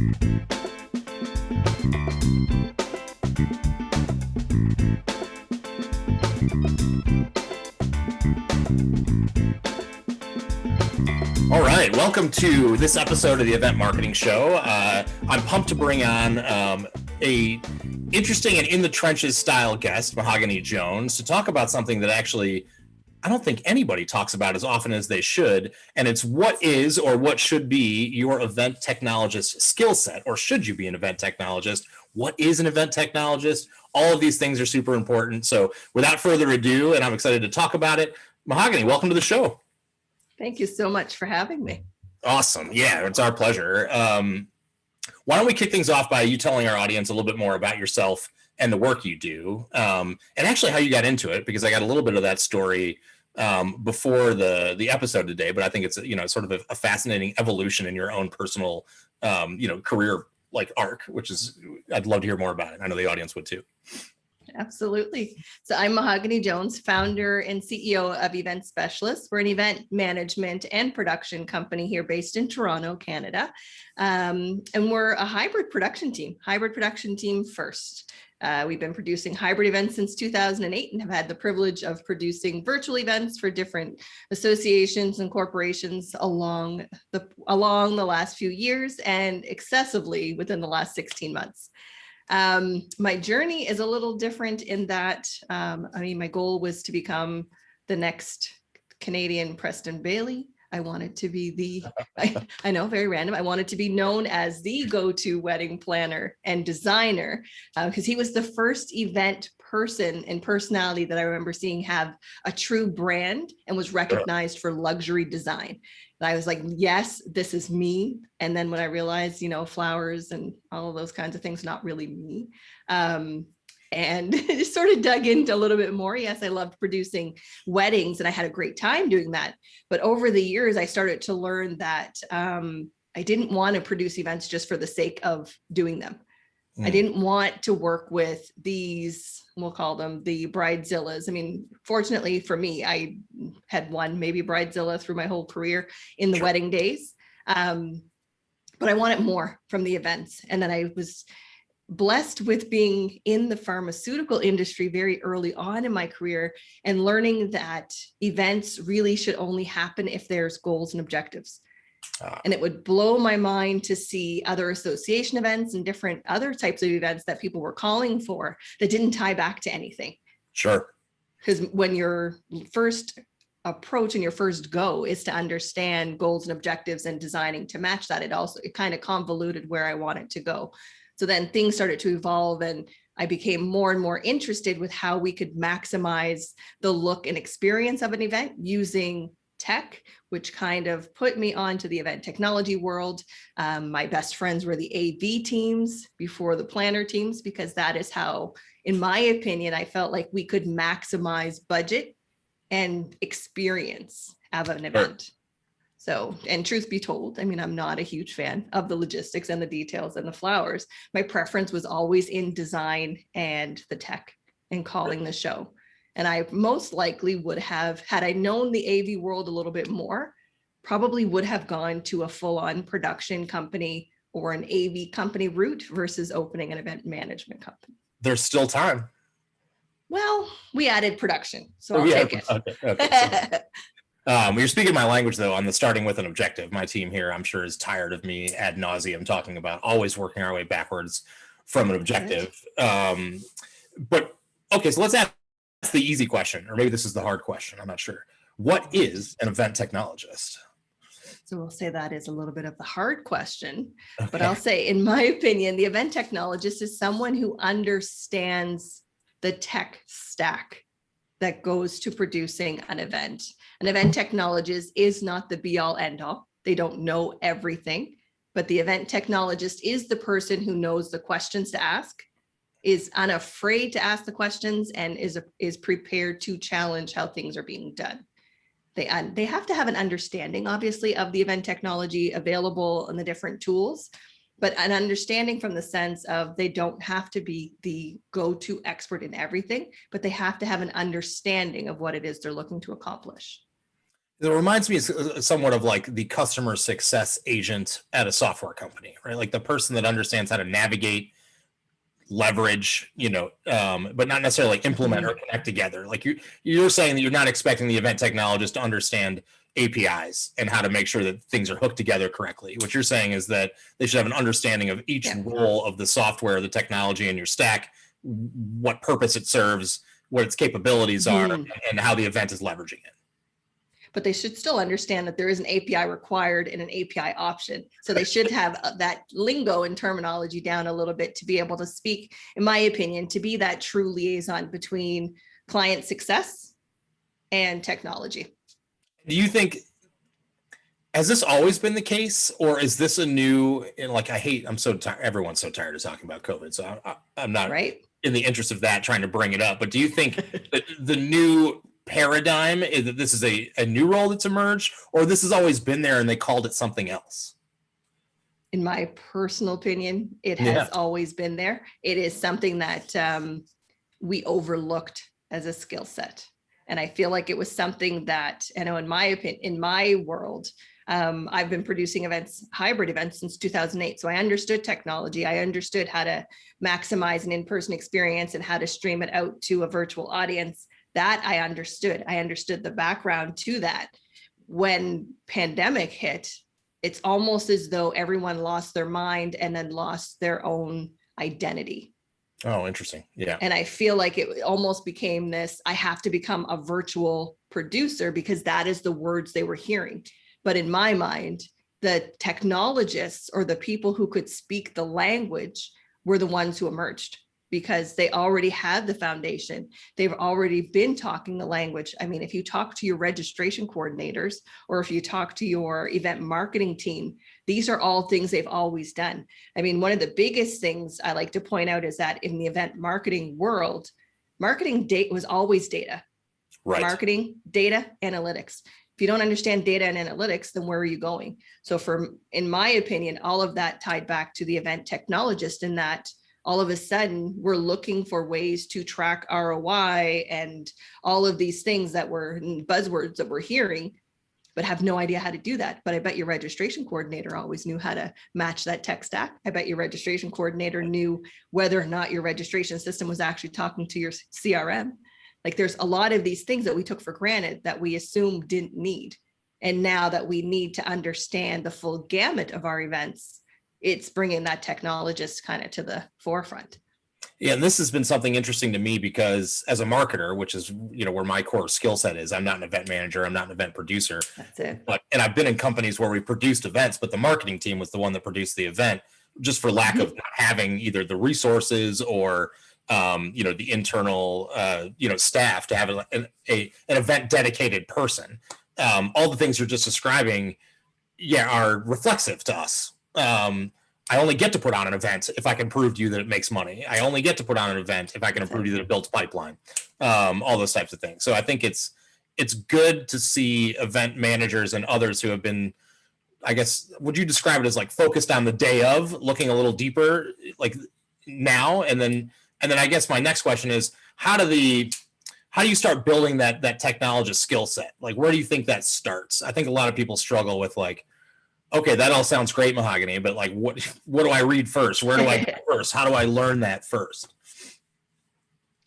All right, welcome to this episode of the Event Marketing Show. I'm pumped to bring on a interesting and in the trenches style guest, Mahoganey Jones, to talk about something that actually I don't think anybody talks about as often as they should, and it's what is or what should be your event technologist skill set, or should you be an event technologist? What is an event technologist? All of these things are super important. So without further ado, and I'm excited to talk about it, Mahogany, welcome to the show. Thank you so much for having me. Awesome. Yeah, it's our pleasure. Why don't we kick things off by you telling our audience a little bit more about yourself and the work you do, and actually how you got into it, because I got a little bit of that story before the episode today, but I think it's sort of a fascinating evolution in your own personal career arc, which is I'd love to hear more about it. I know the audience would too. Absolutely. So I'm Mahoganey Jones, founder and CEO of Event Specialists. We're an event management and production company here based in Toronto, Canada. And we're a hybrid production team first. We've been producing hybrid events since 2008 and have had the privilege of producing virtual events for different associations and corporations along the last few years and excessively within the last 16 months. My journey is a little different in that, my goal was to become the next Canadian Preston Bailey. I wanted to be I know, very random. I wanted to be known as the go-to wedding planner and designer, because he was the first event person and personality that I remember seeing have a true brand and was recognized for luxury design. And I was like, yes, this is me. And then when I realized, flowers and all of those kinds of things, not really me. And just sort of dug into a little bit more. Yes, I loved producing weddings and I had a great time doing that. But over the years, I started to learn that I didn't want to produce events just for the sake of doing them. I didn't want to work with these, we'll call them the bridezillas. I mean, fortunately for me, I had one maybe bridezilla through my whole career in the wedding days. But I wanted more from the events. And then I was blessed with being in the pharmaceutical industry very early on in my career and learning that events really should only happen if there's goals and objectives. And it would blow my mind to see other association events and different other types of events that people were calling for that didn't tie back to anything. Sure. Because when your first approach and your first go is to understand goals and objectives and designing to match that, it kind of convoluted where I wanted to go. So then things started to evolve and I became more and more interested with how we could maximize the look and experience of an event using tech, which kind of put me onto the event technology world. My best friends were the AV teams before the planner teams, because that is how, in my opinion, I felt like we could maximize budget and experience of an event. So, and truth be told, I'm not a huge fan of the logistics and the details and the flowers. My preference was always in design and the tech and calling the show. And I most likely would have, had I known the AV world a little bit more, probably would have gone to a full-on production company or an AV company route versus opening an event management company. There's still time. Well, we added production, so I'll take it. Okay. You're speaking my language, though, on the starting with an objective. My team here, I'm sure, is tired of me ad nauseum talking about always working our way backwards from an objective. But okay, so let's ask the easy question, or maybe this is the hard question. I'm not sure. What is an event technologist? So we'll say that is a little bit of the hard question, but I'll say, in my opinion, the event technologist is someone who understands the tech stack that goes to producing an event. An event technologist is not the be all end all. They don't know everything, but the event technologist is the person who knows the questions to ask, is unafraid to ask the questions, and is prepared to challenge how things are being done. They have to have an understanding, obviously, of the event technology available and the different tools, but an understanding from the sense of they don't have to be the go-to expert in everything, but they have to have an understanding of what it is they're looking to accomplish. It reminds me somewhat of like the customer success agent at a software company, right? Like the person that understands how to navigate, leverage, but not necessarily implement Mhm. or connect together. Like you're saying that you're not expecting the event technologist to understand APIs and how to make sure that things are hooked together correctly. What you're saying is that they should have an understanding of each Yeah. role of the software, the technology in your stack, what purpose it serves, what its capabilities are, Mhm. and how the event is leveraging it. But they should still understand that there is an API required and an API option. So they should have that lingo and terminology down a little bit to be able to speak, in my opinion, to be that true liaison between client success and technology. Do you think, has this always been the case, or is this a new, and like, I'm so tired, everyone's so tired of talking about COVID, so I'm not Right? in the interest of that trying to bring it up, but do you think that the new paradigm is that this is a new role that's emerged, or this has always been there and they called it something else? In my personal opinion, it Yeah. has always been there. It is something that we overlooked as a skill set. And I feel like it was something that, in my opinion, in my world, I've been producing events, hybrid events since 2008. So I understood technology. I understood how to maximize an in-person experience and how to stream it out to a virtual audience. That I understood. I understood the background to that. When pandemic hit, it's almost as though everyone lost their mind and then lost their own identity. Oh, interesting. Yeah. And I feel like it almost became this, I have to become a virtual producer because that is the words they were hearing. But in my mind, the technologists or the people who could speak the language were the ones who emerged because they already had the foundation. They've already been talking the language. I mean, if you talk to your registration coordinators or if you talk to your event marketing team, these are all things they've always done. I mean, one of the biggest things I like to point out is that in the event marketing world, marketing data was always data. Right. Marketing, data, analytics. If you don't understand data and analytics, then where are you going? So in my opinion, all of that tied back to the event technologist in that all of a sudden we're looking for ways to track ROI and all of these things that were buzzwords that we're hearing, but have no idea how to do that. But I bet your registration coordinator always knew how to match that tech stack. I bet your registration coordinator knew whether or not your registration system was actually talking to your CRM. Like there's a lot of these things that we took for granted that we assumed didn't need. And now that we need to understand the full gamut of our events, it's bringing that technologist kind of to the forefront. Yeah, and this has been something interesting to me because as a marketer, which is where my core skill set is, I'm not an event manager, I'm not an event producer. That's it. And I've been in companies where we produced events, but the marketing team was the one that produced the event, just for lack of not having either the resources or the internal staff to have an event dedicated person. All the things you're just describing, are reflexive to us. I only get to put on an event if I can prove to you that it makes money. I only get to put on an event if I can prove to you that it builds pipeline, all those types of things. So I think it's good to see event managers and others who have been, I guess, would you describe it as like focused on the day of, looking a little deeper, like now? And then I guess my next question is, how do you start building that technologist skill set? Like, where do you think that starts? I think a lot of people struggle with like, okay, that all sounds great, Mahogany, but like, what do I read first? Where do I go first? How do I learn that first?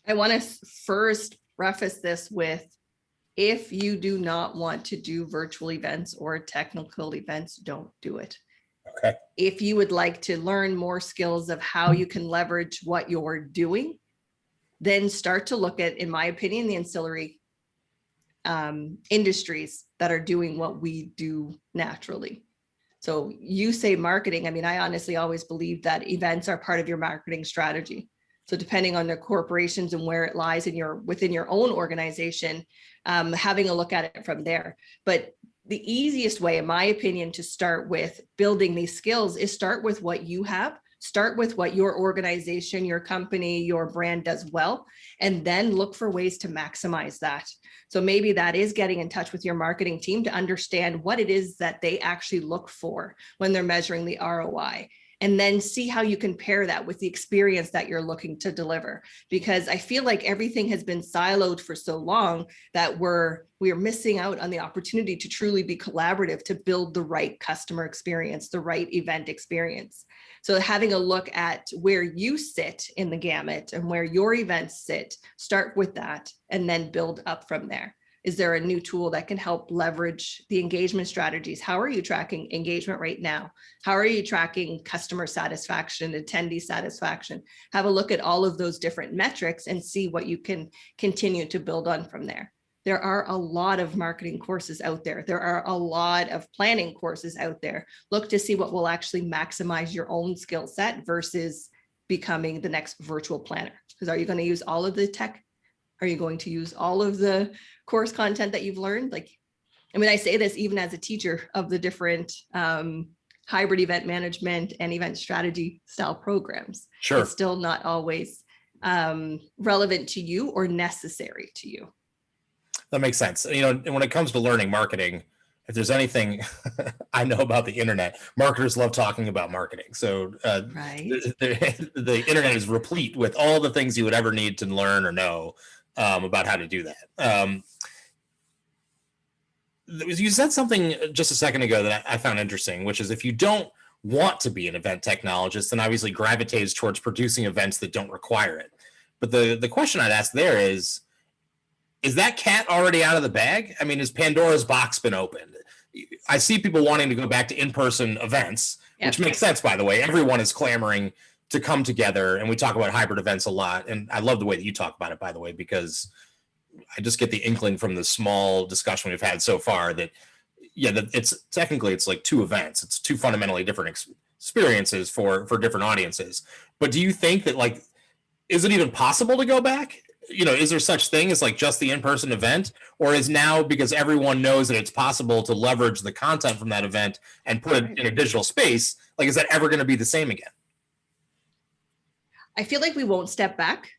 I want to first preface this with, if you do not want to do virtual events or technical events, don't do it. Okay. If you would like to learn more skills of how you can leverage what you're doing, then start to look at, in my opinion, the ancillary industries that are doing what we do naturally. So you say marketing. I mean, I honestly always believe that events are part of your marketing strategy. So depending on the corporations and where it lies within your own organization, having a look at it from there. But the easiest way, in my opinion, to start with building these skills is start with what you have. Start with what your organization, your company, your brand does well, and then look for ways to maximize that. So maybe that is getting in touch with your marketing team to understand what it is that they actually look for when they're measuring the ROI. and then see how you can pair that with the experience that you're looking to deliver. Because I feel like everything has been siloed for so long that we're missing out on the opportunity to truly be collaborative, to build the right customer experience, the right event experience. So having a look at where you sit in the gamut and where your events sit, start with that and then build up from there. Is there a new tool that can help leverage the engagement strategies? How are you tracking engagement right now? How are you tracking customer satisfaction, attendee satisfaction? Have a look at all of those different metrics and see what you can continue to build on from there. There are a lot of marketing courses out there. There are a lot of planning courses out there. Look to see what will actually maximize your own skill set versus becoming the next virtual planner. Because are you going to use all of the tech? Are you going to use all of the course content that you've learned? Like, I mean, I say this even as a teacher of the different hybrid event management and event strategy style programs. Sure. It's still not always relevant to you or necessary to you. That makes sense. You know, when it comes to learning marketing, if there's anything I know about the internet, marketers love talking about marketing. So Right. the internet is replete with all the things you would ever need to learn or know about how to do that. You said something just a second ago that I found interesting, which is if you don't want to be an event technologist, then obviously gravitates towards producing events that don't require it. But the question I'd ask there is that cat already out of the bag? I mean, has Pandora's box been opened? I see people wanting to go back to in-person events, which makes sense, by the way. Everyone is clamoring to come together, and we talk about hybrid events a lot. And I love the way that you talk about it, by the way, because I just get the inkling from the small discussion we've had so far that, yeah, that it's technically it's like two events. It's two fundamentally different experiences for different audiences. But do you think that, like, is it even possible to go back? You know, is there such thing as like just the in-person event, or is now, because everyone knows that it's possible to leverage the content from that event and put it in a digital space, like, is that ever going to be the same again? I feel like we won't step back,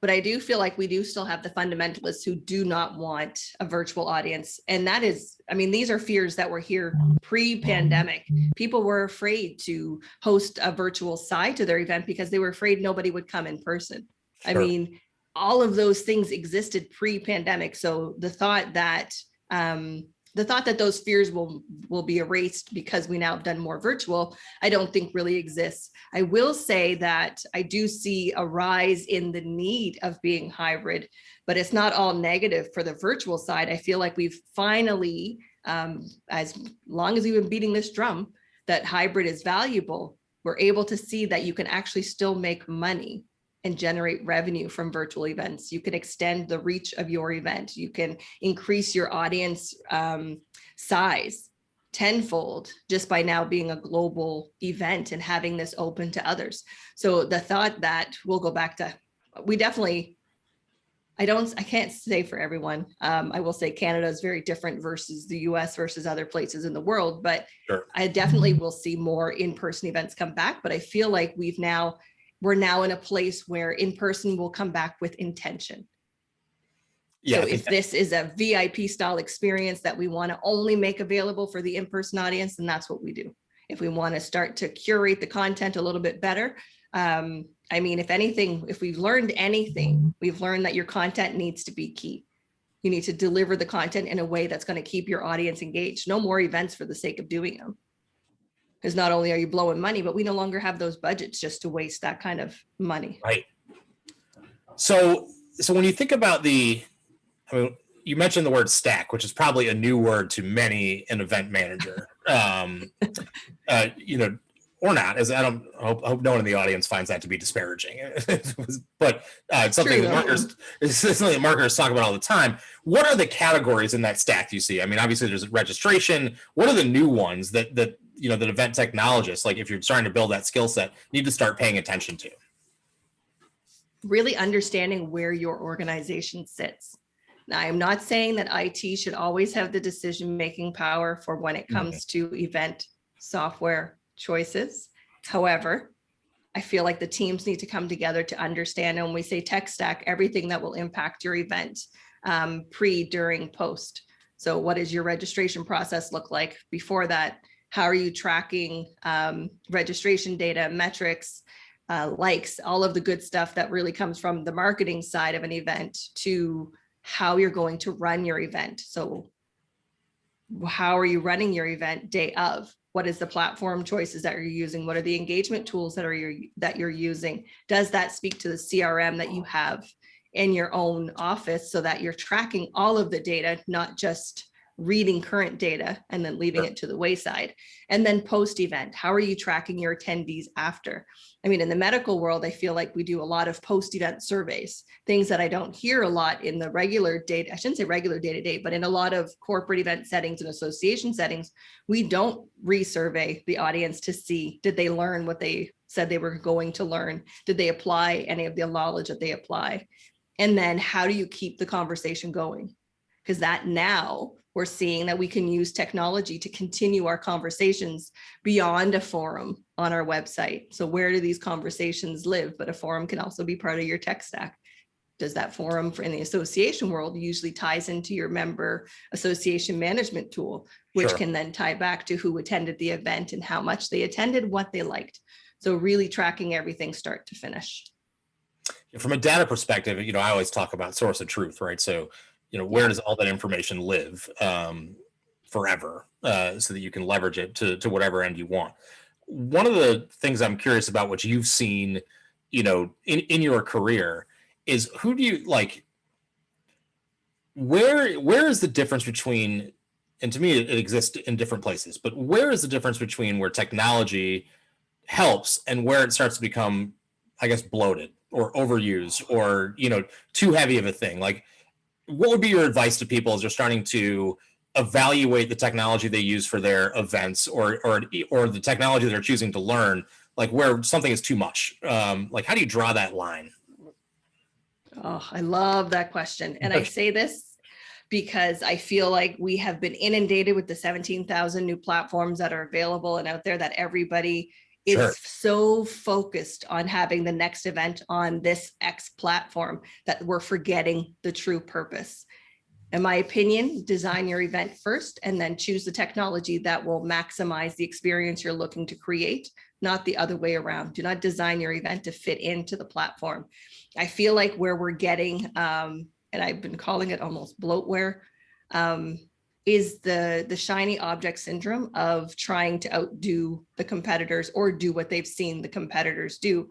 but I do feel like we do still have the fundamentalists who do not want a virtual audience. And that is, I mean, these are fears that were here pre-pandemic. People were afraid to host a virtual side to their event because they were afraid nobody would come in person. Sure. I mean, all of those things existed pre-pandemic. So the thought that those fears will be erased because we now have done more virtual, I don't think really exists. I will say that I do see a rise in the need of being hybrid, but it's not all negative for the virtual side. I feel like we've finally, as long as we've been beating this drum, that hybrid is valuable. We're able to see that you can actually still make money and generate revenue from virtual events. You can extend the reach of your event. You can increase your audience size tenfold just by now being a global event and having this open to others. So the thought that we'll go back to, we definitely, I can't say for everyone. I will say Canada is very different versus the US versus other places in the world, but sure. I definitely will see more in-person events come back. But I feel like we're now in a place where in-person will come back with intention. Yeah, so if this is a VIP style experience that we want to only make available for the in-person audience, then that's what we do. If we want to start to curate the content a little bit better, I mean, if anything, if we've learned anything, we've learned that your content needs to be key. You need to deliver the content in a way that's going to keep your audience engaged. No more events for the sake of doing them. Because not only are you blowing money, but we no longer have those budgets just to waste that kind of money. Right. So when you think about I mean, you mentioned the word stack, which is probably a new word to many an event manager, you know, or not, as I hope no one in the audience finds that to be disparaging, but it's something that marketers talk about all the time. What are the categories in that stack you see? I mean, obviously there's registration. What are the new ones that you know, that event technologists, like if you're trying to build that skill set, need to start paying attention to? Really understanding where your organization sits. Now, I'm not saying that IT should always have the decision-making power for when it comes to event software choices. However, I feel like the teams need to come together to understand, and when we say tech stack, everything that will impact your event, pre, during, post. So what does your registration process look like? Before that, How are you tracking registration data, metrics, likes, all of the good stuff that really comes from the marketing side of an event to how you're going to run your event. So how are you running your event day of? What is the platform choices that you're using? What are the engagement tools that you're using? Does that speak to the CRM that you have in your own office so that you're tracking all of the data, not just reading current data and then leaving it to the wayside? And then post event, how are you tracking your attendees after? I mean, in the medical world, I feel like we do a lot of post event surveys, things that I don't hear a lot in the regular data. I shouldn't say regular day to day, but in a lot of corporate event settings and association settings, we don't resurvey the audience to see, did they learn what they said they were going to learn? Did they apply any of the knowledge that they apply? And then how do you keep the conversation going? Because that now we're seeing that we can use technology to continue our conversations beyond a forum on our website. So where do these conversations live? But a forum can also be part of your tech stack. Does that forum in the association world usually ties into your member association management tool, which can then tie back to who attended the event and how much they attended, what they liked. So really tracking everything start to finish. From a data perspective, I always talk about source of truth, right? So, where does all that information live forever so that you can leverage it to whatever end you want? One of the things I'm curious about, what you've seen, in your career, is who do you like? Where is the difference between, and to me it exists in different places, but where is the difference between where technology helps and where it starts to become, I guess, bloated or overused or, too heavy of a thing? Like, what would be your advice to people as they're starting to evaluate the technology they use for their events or the technology they're choosing to learn, like where something is too much? Like, how do you draw that line? Oh, I love that question. And I say this because I feel like we have been inundated with the 17,000 new platforms that are available and out there, that everybody is so focused on having the next event on this X platform that we're forgetting the true purpose. In my opinion, design your event first and then choose the technology that will maximize the experience you're looking to create, not the other way around. Do not design your event to fit into the platform. I feel like where we're getting, and I've been calling it almost bloatware, is the shiny object syndrome of trying to outdo the competitors or do what they've seen the competitors do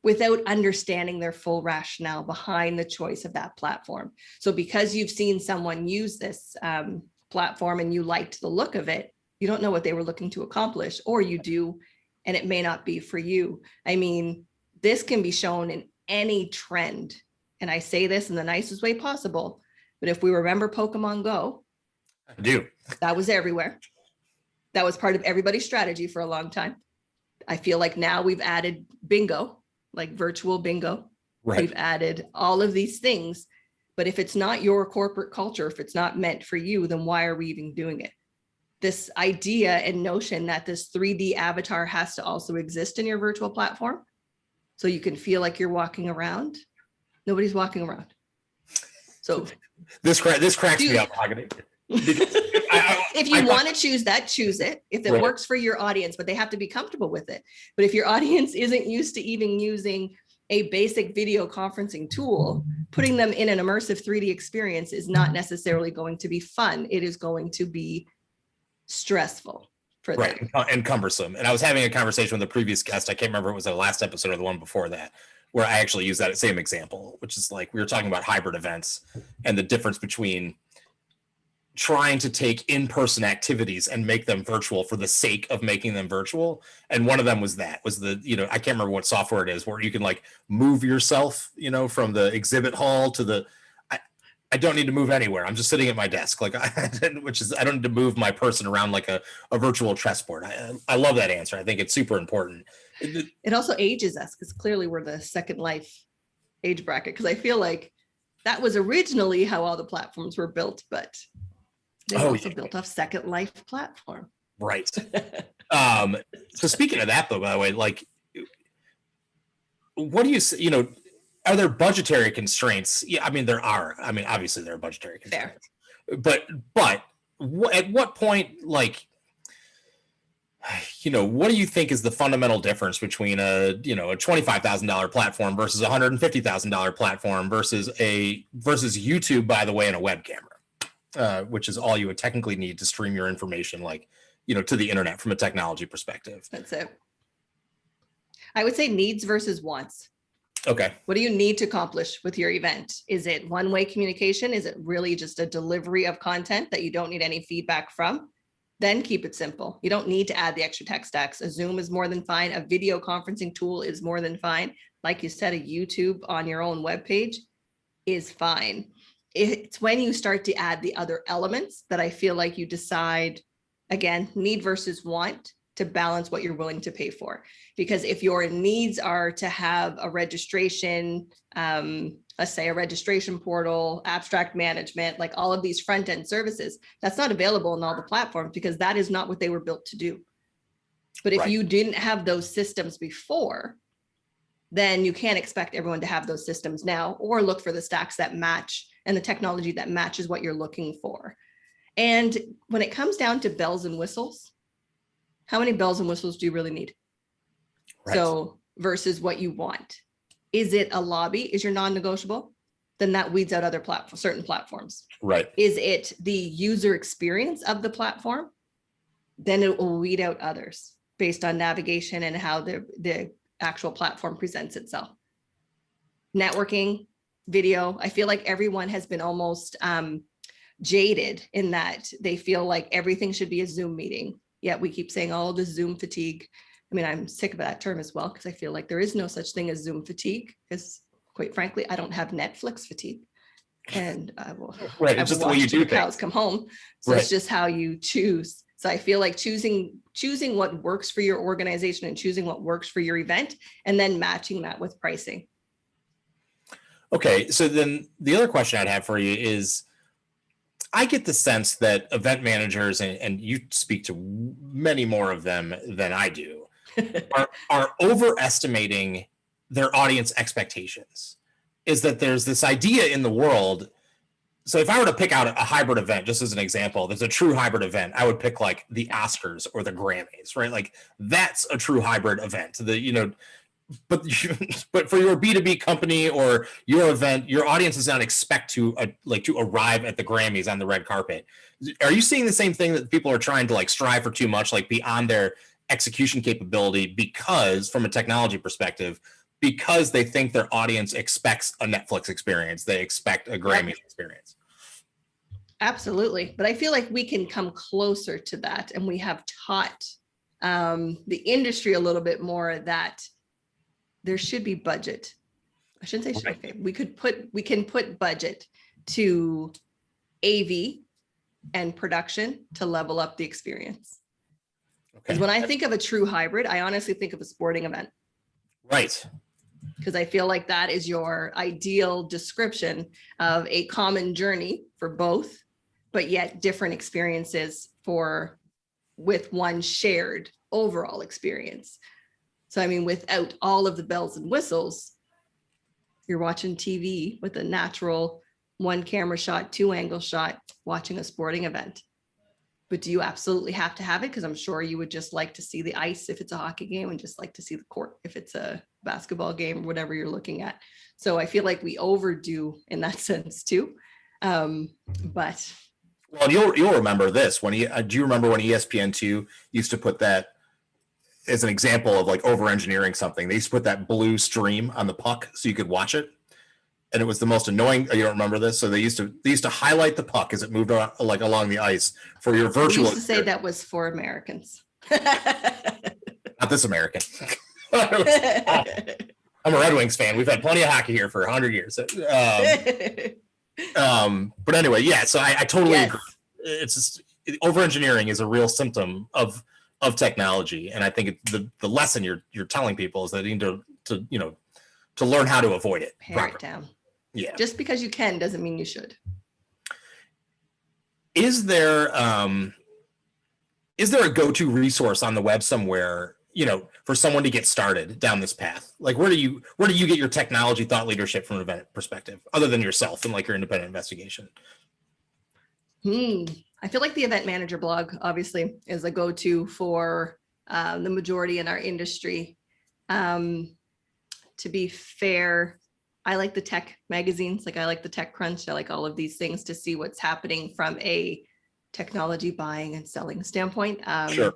without understanding their full rationale behind the choice of that platform. So because you've seen someone use this platform and you liked the look of it, you don't know what they were looking to accomplish, or you do, and it may not be for you. I mean, this can be shown in any trend. And I say this in the nicest way possible, but if we remember Pokemon Go, I do. That was everywhere. That was part of everybody's strategy for a long time. I feel like now we've added bingo, like virtual bingo. Right. We've added all of these things, but if it's not your corporate culture, if it's not meant for you, then why are we even doing it? This idea and notion that this 3D avatar has to also exist in your virtual platform so you can feel like you're walking around. Nobody's walking around. So this cracks me up, Mahogany. If you want to choose that, choose it. If it works for your audience, but they have to be comfortable with it. But if your audience isn't used to even using a basic video conferencing tool, putting them in an immersive 3D experience is not necessarily going to be fun. It is going to be stressful for them. And cumbersome. And I was having a conversation with a previous guest. I can't remember if it was the last episode or the one before that, where I actually used that same example, which is like, we were talking about hybrid events and the difference between trying to take in-person activities and make them virtual for the sake of making them virtual. And one of them was I can't remember what software it is, where you can like move yourself, from the exhibit hall to the, I don't need to move anywhere. I'm just sitting at my desk. Like, I don't need to move my person around like a virtual chessboard. I love that answer. I think it's super important. It also ages us because clearly we're the second life age bracket. Because I feel like that was originally how all the platforms were built, but they were also built off Second Life platform. Right. So speaking of that, though, by the way, like, what do you, are there budgetary constraints? Yeah, I mean, there are. I mean, obviously there are budgetary constraints. Fair. But at what point, like, what do you think is the fundamental difference between a $25,000 platform versus a $150,000 platform versus YouTube, by the way, and a web camera, which is all you would technically need to stream your information, to the internet from a technology perspective. That's it. I would say needs versus wants. Okay. What do you need to accomplish with your event? Is it one-way communication? Is it really just a delivery of content that you don't need any feedback from? Then keep it simple. You don't need to add the extra tech stacks. A Zoom is more than fine. A video conferencing tool is more than fine. Like you said, a YouTube on your own webpage is fine. It's when you start to add the other elements that I feel like you decide, again, need versus want, to balance what you're willing to pay for. Because if your needs are to have a registration, let's say a registration portal, abstract management, like all of these front end services, that's not available in all the platforms because that is not what they were built to do. But if you didn't have those systems before, then you can't expect everyone to have those systems now, or look for the stacks that match and the technology that matches what you're looking for. And when it comes down to bells and whistles, how many bells and whistles do you really need? Right. So versus what you want. Is it a lobby? Is your non-negotiable? Then that weeds out other platforms, certain platforms. Right. Is it the user experience of the platform? Then it will weed out others based on navigation and how the actual platform presents itself. Networking, video. I feel like everyone has been almost jaded in that they feel like everything should be a Zoom meeting. Yet we keep saying, oh, the Zoom fatigue. I mean, I'm sick of that term as well, because I feel like there is no such thing as Zoom fatigue, because quite frankly, I don't have Netflix fatigue. And I will, right, it's just the way you do things. Cows come home. So It's just how you choose. So I feel like choosing what works for your organization and choosing what works for your event, and then matching that with pricing. Okay, so then the other question I'd have for you is, I get the sense that event managers, and you speak to many more of them than I do, are overestimating their audience expectations. Is that there's this idea in the world. So if I were to pick out a hybrid event, just as an example, there's a true hybrid event, I would pick like the Oscars or the Grammys, right? Like that's a true hybrid event. But for your B2B company or your event, your audience does not expect to arrive at the Grammys on the red carpet. Are you seeing the same thing, that people are trying to strive for too much, beyond their execution capability, because from a technology perspective, because they think their audience expects a Netflix experience, they expect a Grammy experience? Absolutely. But I feel like we can come closer to that, and we have taught the industry a little bit more that there should be budget. I shouldn't say should. Okay. We can put budget to AV and production to level up the experience. Because when I think of a true hybrid, I honestly think of a sporting event. Right. Because I feel like that is your ideal description of a common journey for both, but yet different experiences with one shared overall experience. So, I mean, without all of the bells and whistles, you're watching TV with a natural one camera shot, two angle shot, watching a sporting event. But do you absolutely have to have it? Because I'm sure you would just like to see the ice if it's a hockey game, and just like to see the court if it's a basketball game, or whatever you're looking at. So I feel like we overdo in that sense too. But well, you'll remember this do you remember when ESPN2 used to put that as an example of over engineering something? They used to put that blue stream on the puck so you could watch it, and it was the most annoying. You don't remember this? So they used to highlight the puck as it moved along the ice for your virtual. We used to say that was for Americans. Not this American. I'm a Red Wings fan. We've had plenty of hockey here for 100 years. But anyway, yeah. So I totally agree. It's just, over-engineering is a real symptom of technology, and I think the lesson you're telling people is that they need to learn how to avoid it. Pare it down. Yeah. Just because you can doesn't mean you should. Is there a go-to resource on the web somewhere, for someone to get started down this path? Like, where do you get your technology thought leadership from an event perspective, other than yourself and your independent investigation? I feel like the event manager blog obviously is a go-to for the majority in our industry. To be fair, I like the tech magazines, like I like the Tech Crunch, I like all of these things to see what's happening from a technology buying and selling standpoint. Sure.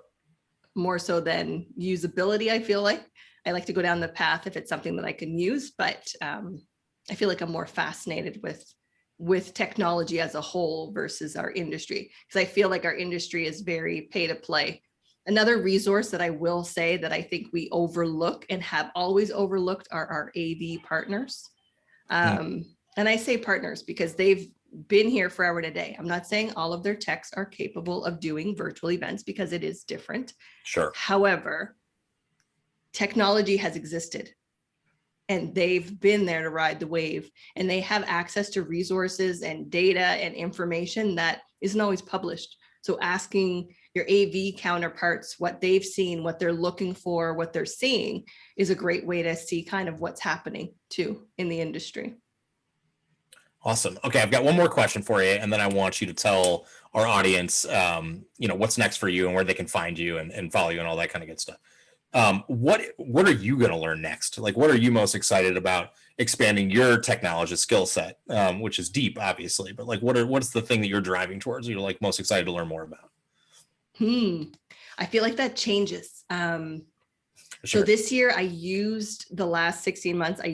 More so than usability, I feel like. I like to go down the path if it's something that I can use, but I feel like I'm more fascinated with technology as a whole versus our industry, because I feel like our industry is very pay to play. Another resource that I will say that I think we overlook and have always overlooked are our AV partners. And I say partners because they've been here forever and a day. I'm not saying all of their techs are capable of doing virtual events because it is different. Sure. However, technology has existed and they've been there to ride the wave, and they have access to resources and data and information that isn't always published. So asking your AV counterparts what they've seen, what they're looking for, what they're seeing is a great way to see kind of what's happening too in the industry. Awesome. Okay, I've got one more question for you, and then I want you to tell our audience, what's next for you and where they can find you and follow you and all that kind of good stuff. What are you going to learn next? Like, what are you most excited about expanding your technologist skill set, which is deep, obviously, but like, what's the thing that you're driving towards? You're like most excited to learn more about? I feel like that changes. Sure. So this year I used the last 16 months. I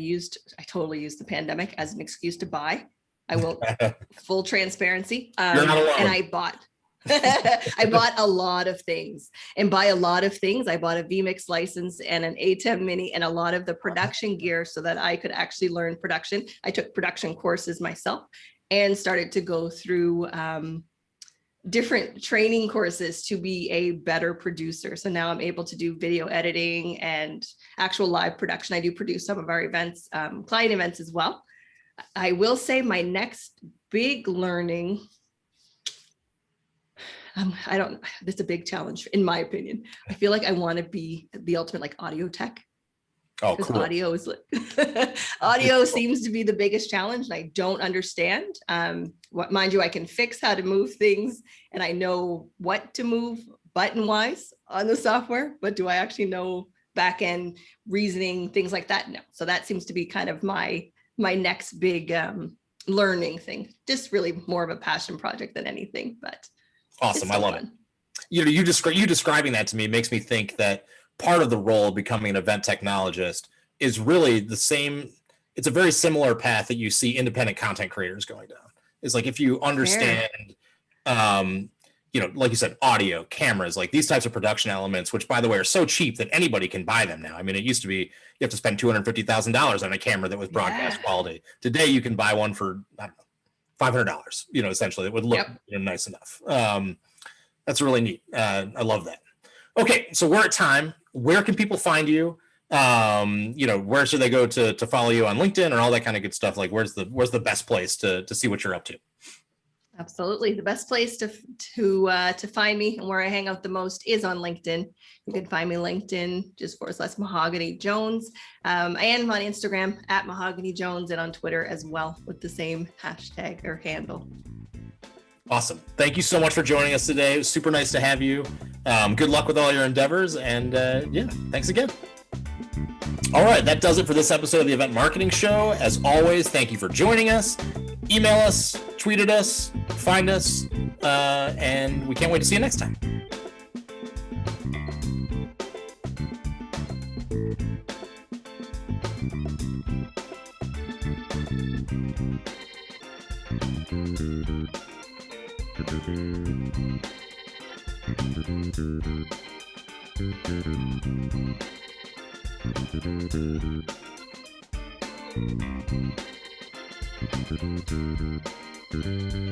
totally used the pandemic as an excuse to buy. I will full transparency. You're not alone. And I bought a lot of things, and by a lot of things, I bought a vMix license and an ATEM mini and a lot of the production gear so that I could actually learn production. I took production courses myself and started to go through different training courses to be a better producer. So now I'm able to do video editing and actual live production. I do produce some of our events, client events as well. I will say my next big learning, that's a big challenge in my opinion. I feel like I want to be the ultimate like audio tech. Oh, cool. Audio is audio seems to be the biggest challenge, and I don't understand. Mind you, I can fix how to move things, and I know what to move button wise on the software, but do I actually know back end reasoning, things like that? No. So that seems to be kind of my next big learning thing. Just really more of a passion project than anything. But awesome, I love it. You describing that to me makes me think that part of the role of becoming an event technologist is really the same. It's a very similar path that you see independent content creators going down. It's like, if you understand, like you said, audio, cameras, like these types of production elements, which by the way are so cheap that anybody can buy them now. I mean, it used to be you have to spend $250,000 on a camera that was broadcast quality. Today, you can buy one for, I don't know, $500, essentially. It would look nice enough. That's really neat. I love that. Okay, so we're at time. Where can people find you? Where should they go to follow you on LinkedIn or all that kind of good stuff? Like, where's the best place to see what you're up to? Absolutely. The best place to find me and where I hang out the most is on LinkedIn. You can find me LinkedIn just /Mahogany Jones. I am on Instagram at Mahogany Jones and on Twitter as well with the same hashtag or handle. Awesome. Thank you so much for joining us today. It was super nice to have you. Good luck with all your endeavors. And thanks again. All right. That does it for this episode of the Event Marketing Show. As always, thank you for joining us. Email us, tweet at us, find us, and we can't wait to see you next time. Thank you.